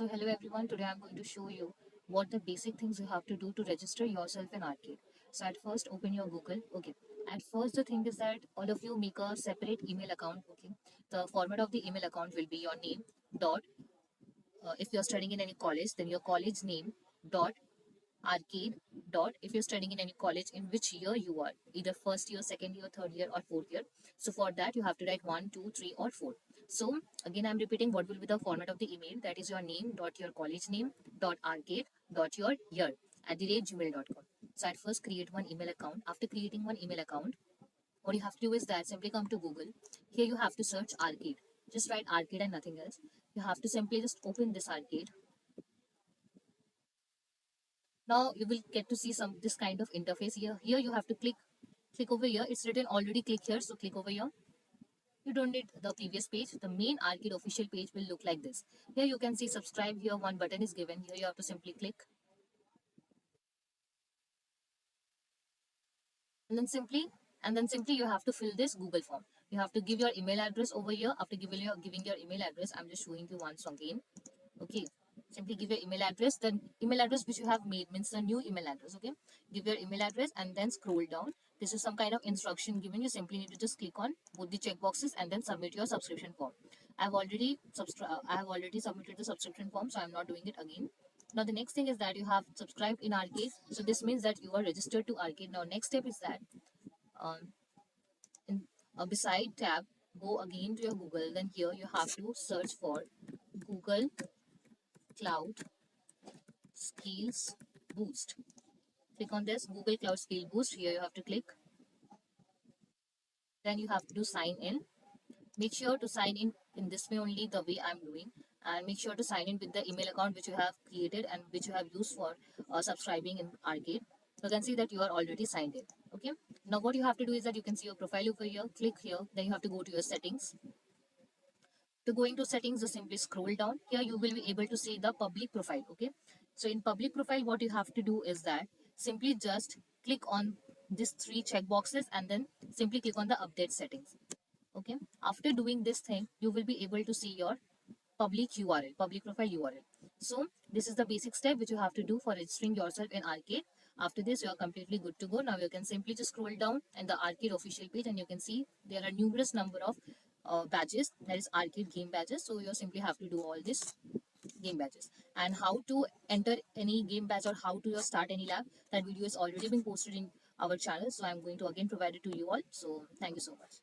So hello everyone, today I'm going to show you what the basic things you have to do to register yourself in Arcade. So at first open your Google. Okay. At first the thing is that all of you make a separate email account. Okay. The format of the email account will be your name dot if you're studying in any college, then your college name dot arcade dot if you're studying in any college in which year you are, either first year, second year, third year, or fourth year. So for that you have to write 1, 2, 3, or 4. So again I'm repeating what will be the format of the email. That is your name dot your college name dot arcade dot your year at the rate gmail.com. So at first create one email account. After creating one email account, what you have to do is that simply come to Google. Here you have to search Arcade. Just write Arcade and nothing else. You have to simply just open this Arcade. Now you will get to see some this kind of interface here. Here you have to click over here. It's written already, click here, so click over here. You don't need the previous page. The main Arcade official page will look like this. Here you can see subscribe. Here one button is given. Here you have to simply click, and then simply you have to fill this Google form. You have to give your email address over here. After giving your email address, I'm just showing you once again. Okay, simply give your email address. The email address which you have made means the new email address. Okay, give your email address and then scroll down. This is some kind of instruction given. You simply need to just click on both the checkboxes and then submit your subscription form. I have already submitted the subscription form, so I'm not doing it again. Now the next thing is that you have subscribed in Arcade, so this means that you are registered to Arcade. Now next step is that um, in beside tab, go again to your Google. Then here you have to search for Google Cloud Skills Boost. Click on this Google Cloud Skill Boost. Here you have to click. Then you have to sign in. Make sure to sign in this way only, the way I'm doing, and make sure to sign in with the email account which you have created and which you have used for subscribing in Arcade. So you can see that you are already signed in. Okay. Now what you have to do is that you can see your profile over here. Click here. Then you have to go to your settings. To go into settings, just simply scroll down. Here you will be able to see the public profile. Okay. So in public profile, what you have to do is that simply just click on these three check boxes and then simply click on the update settings. Okay. After doing this thing, you will be able to see your public URL, public profile URL. So this is the basic step which you have to do for registering yourself in Arcade. After this, you are completely good to go. Now you can simply just scroll down in the Arcade official page and you can see there are numerous number of badges, that is Arcade game badges. So you simply have to do all this game badges, and how to enter any game badge or how to start any lab, that video is already been posted in our channel, so I'm going to again provide it to you all. So thank you so much.